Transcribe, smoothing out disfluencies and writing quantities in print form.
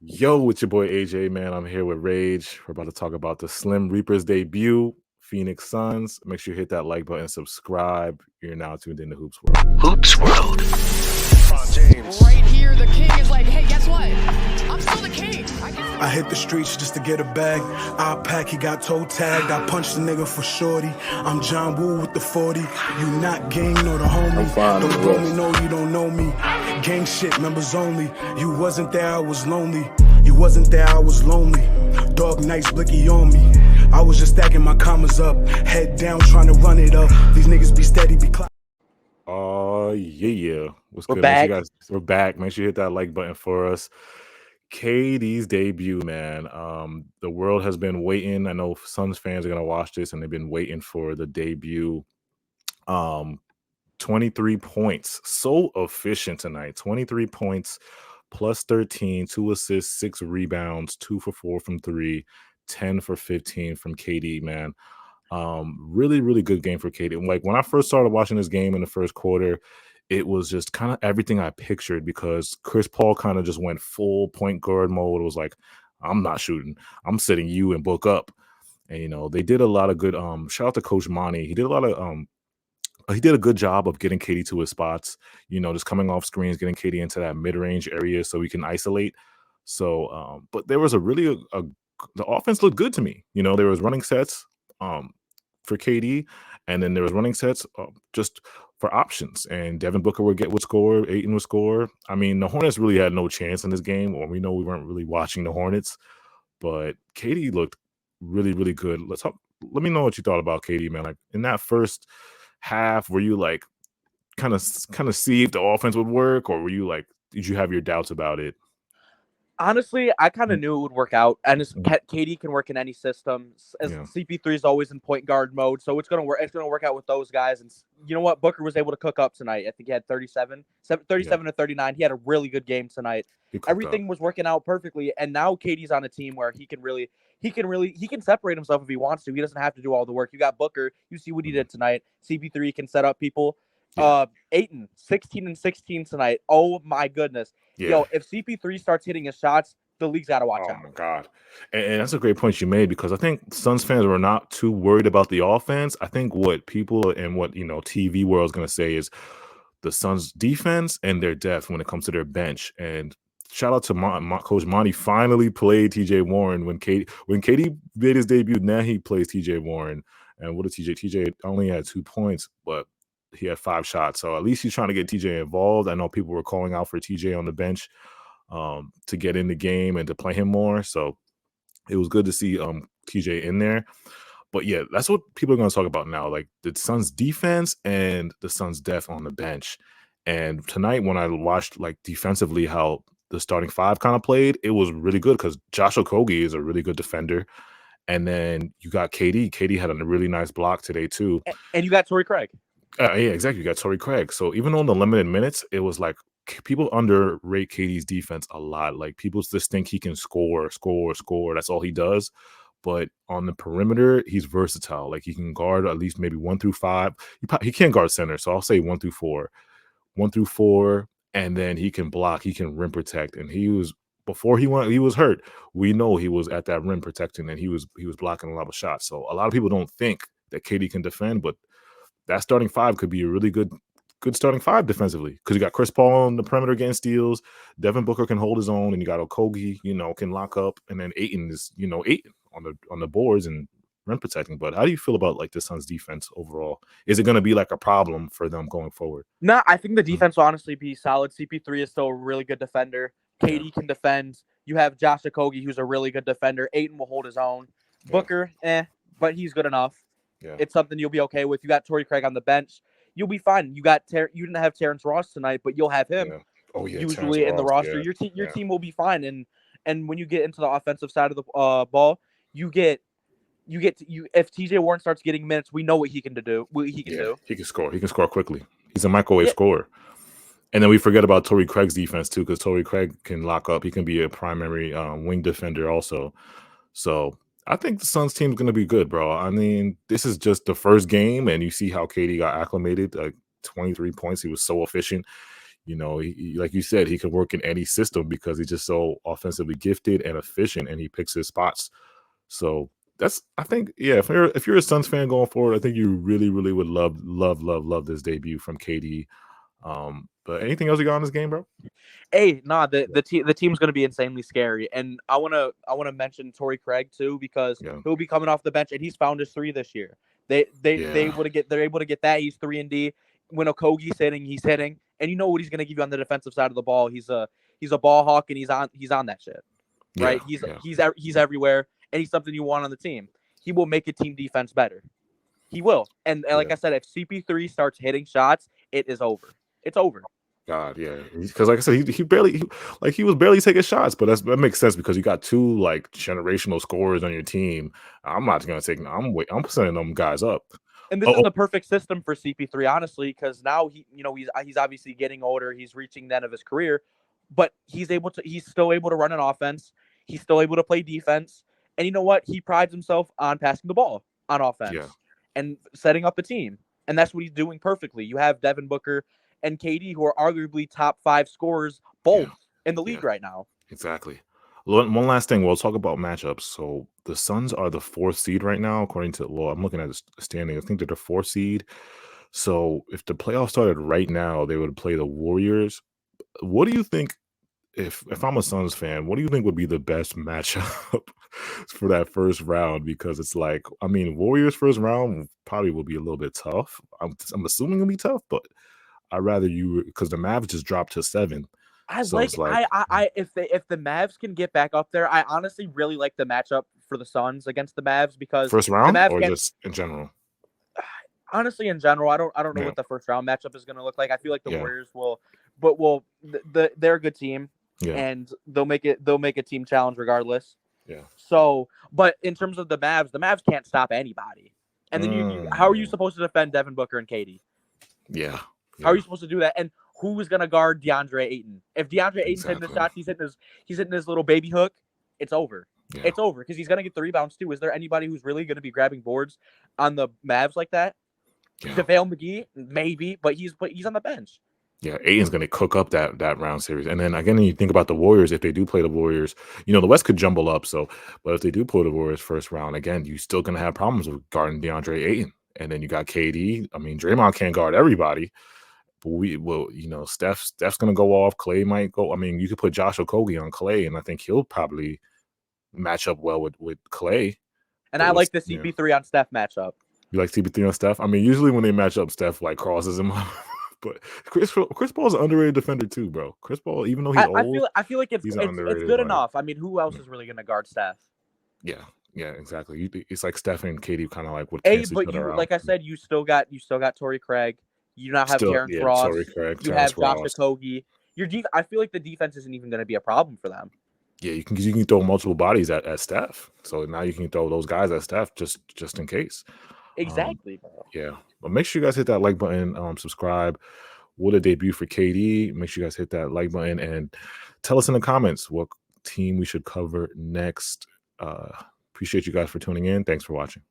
Yo, it's your boy AJ, man. I'm here with Rage. We're about to talk about the Slim Reaper's debut, Phoenix Suns. Make sure you hit that like button, subscribe. You're now tuned in to Hoops World. Hoops World. Right here, the king is like, hey, guess what? I'm still the king. I hit the streets just to get a bag. I pack, he got toe tagged. I punched the nigga for shorty. I'm John Woo with the 40. You not gang, no the homie. Don't blow me, no, you don't know me. Gang shit, members only. You wasn't there, I was lonely. You wasn't there, I was lonely. Dog nice blicky on me. I was just stacking my commas up. Head down, trying to run it up. These niggas be steady, be clock. Yeah. What's We're good? back. We're back. Make sure you hit that like button for us. KD's debut, man. The world has been waiting. I know Suns fans are gonna watch this, and they've been waiting for the debut. 23 points. So efficient tonight. 23 points, plus 13, 2 assists, 6 rebounds, 2 for 4 from 3, 10 for 15 from KD, man. Really good game for KD. Like when I first started watching this game in the first quarter, it was just kind of everything I pictured because Chris Paul kind of just went full point guard mode. It was like, I'm not shooting. I'm setting you and Book up. And they did a lot of good shout out to Coach Monty. He did a good job of getting KD to his spots, just coming off screens, getting KD into that mid-range area so he can isolate. So but there was the offense looked good to me. There was running sets for KD, and then there was running sets just for options. And Devin Booker would score, Ayton would score. I mean, the Hornets really had no chance in this game, or we know we weren't really watching the Hornets, but KD looked really good. Let me know what you thought about KD, man. Like in that first half, were you like kind of see if the offense would work, or were you like, did you have your doubts about it? Honestly, I kind of knew it would work out, and KD can work in any system. CP3 is always in point guard mode, so it's gonna work. It's gonna work out with those guys. And you know what? Booker was able to cook up tonight. I think he had 37 to 39. He had a really good game tonight. Everything was working out perfectly, and now KD's on a team where he can separate himself if he wants to. He doesn't have to do all the work. You got Booker. You see what he did tonight. CP3 can set up people. Ayton, 16 and 16 tonight. Oh my goodness. Yeah. Yo, if CP3 starts hitting his shots, the league's got to watch out. Oh my God. And that's a great point you made, because I think Suns fans were not too worried about the offense. I think what people and what TV world is going to say is the Suns defense and their depth when it comes to their bench. And shout out to Coach Monty, finally played TJ Warren when KD made his debut. Now he plays TJ Warren. And what did TJ only had 2 points, but he had 5 shots. So at least he's trying to get TJ involved. I know people were calling out for TJ on the bench to get in the game and to play him more. So it was good to see TJ in there. But yeah, that's what people are going to talk about now, like the Suns defense and the Suns depth on the bench. And tonight when I watched like defensively how the starting 5 kind of played, it was really good because Josh Okogie is a really good defender. And then you got KD. KD had a really nice block today too. And you got Torrey Craig. Yeah, exactly. You got Torrey Craig. So even on the limited minutes, it was like people underrate KD's defense a lot. Like people just think he can score. That's all he does. But on the perimeter, he's versatile. Like he can guard at least maybe 1 through 5. He can't guard center, so I'll say 1 through 4. 1 through 4, and then he can block. He can rim protect. And before he was hurt, we know he was at that rim protecting, and he was blocking a lot of shots. So a lot of people don't think that KD can defend, but that starting 5 could be a really good starting 5 defensively, because you got Chris Paul on the perimeter getting steals, Devin Booker can hold his own, and you got Okogie, can lock up, and then Ayton is, Ayton on the boards and rim protecting. But how do you feel about like the Suns defense overall? Is it going to be like a problem for them going forward? No, I think the defense will honestly be solid. CP3 is still a really good defender. KD can defend. You have Josh Okogie, who's a really good defender. Ayton will hold his own. Booker, but he's good enough. Yeah. It's something you'll be okay with. You got Torrey Craig on the bench. You'll be fine. You didn't have Terrence Ross tonight, but you'll have him. Yeah. Oh yeah, usually in the roster. Yeah. Your team will be fine. And when you get into the offensive side of the ball, if TJ Warren starts getting minutes, we know what he can do. He can score. He can score quickly. He's a microwave scorer. And then we forget about Torrey Craig's defense too, because Torrey Craig can lock up. He can be a primary wing defender also. So I think the Suns team is going to be good, bro. I mean, this is just the first game, and you see how KD got acclimated. Like 23 points, he was so efficient. like you said, he can work in any system because he's just so offensively gifted and efficient, and he picks his spots. So I think, if you're a Suns fan going forward, I think you really, really would love this debut from KD. But anything else you got on this game, bro? Hey, the team's going to be insanely scary, and I want to mention Torrey Craig too, because he'll be coming off the bench, and he's found his 3 this year. They're able to get that. He's 3-and-D. When Okogie's hitting, he's hitting, and you know what he's going to give you on the defensive side of the ball. He's a ball hawk, and he's on that shit, right? He's everywhere, and he's something you want on the team. He will make a team defense better. He will, and like I said, if CP3 starts hitting shots, it is over. It's over. God, yeah, because like I said, he was barely taking shots, but that makes sense because you got 2 like generational scorers on your team. I'm not gonna take. I'm sending them guys up. And this is the perfect system for CP3, honestly, because now he's obviously getting older. He's reaching the end of his career, but he's still able to run an offense. He's still able to play defense, and you know what? He prides himself on passing the ball on offense and setting up a team, and that's what he's doing perfectly. You have Devin Booker and KD, who are arguably top 5 scorers both in the league right now. Exactly. One last thing. We'll talk about matchups. So the Suns are the 4th seed right now, according to, I'm looking at the standing. I think they're the 4th seed. So if the playoffs started right now, they would play the Warriors. What do you think, if I'm a Suns fan, what do you think would be the best matchup for that first round? Because it's like, Warriors first round probably will be a little bit tough. I'm assuming it'll be tough, but I'd rather because the Mavs just dropped to 7. If the Mavs can get back up there, I honestly really like the matchup for the Suns against the Mavs, because first round or just in general. Honestly, in general, I don't know what the first round matchup is going to look like. I feel like the Warriors they're a good team, and they'll make a team challenge regardless. Yeah. So, but in terms of the Mavs can't stop anybody. And then how are you supposed to defend Devin Booker and KD? Yeah. How are you supposed to do that? And who's going to guard DeAndre Ayton? If DeAndre Ayton's hitting the shots, he's hitting his little baby hook, it's over. Yeah. It's over, because he's going to get the rebounds too. Is there anybody who's really going to be grabbing boards on the Mavs like that? Yeah. JaVale McGee, maybe, but he's on the bench. Yeah, Ayton's going to cook up that round series. And then again, you think about the Warriors. If they do play the Warriors, the West could jumble up. But if they do play the Warriors first round, again, you're still going to have problems with guarding DeAndre Ayton. And then you got KD. Draymond can't guard everybody. But Steph's going to go off. Clay might go. You could put Josh Okogie on Clay, and I think he'll probably match up well with Clay. And I like the CP3 on Steph matchup. You like CP3 on Steph? Usually when they match up, Steph like crosses him up. But Chris Paul's an underrated defender too, bro. Chris Paul, even though he's old, I feel like it's good enough. Who else is really going to guard Steph? Yeah, exactly. It's like Steph and KD kind of like would cancel each other out. Like I said, you still got Torrey Craig. You now have Terrence Ross. You have Josh Okogie. I feel like the defense isn't even going to be a problem for them. Yeah, you can throw multiple bodies at Steph. So now you can throw those guys at Steph just in case. Exactly, bro. Yeah. But make sure you guys hit that like button, subscribe. What a debut for KD. Make sure you guys hit that like button and tell us in the comments what team we should cover next. Appreciate you guys for tuning in. Thanks for watching.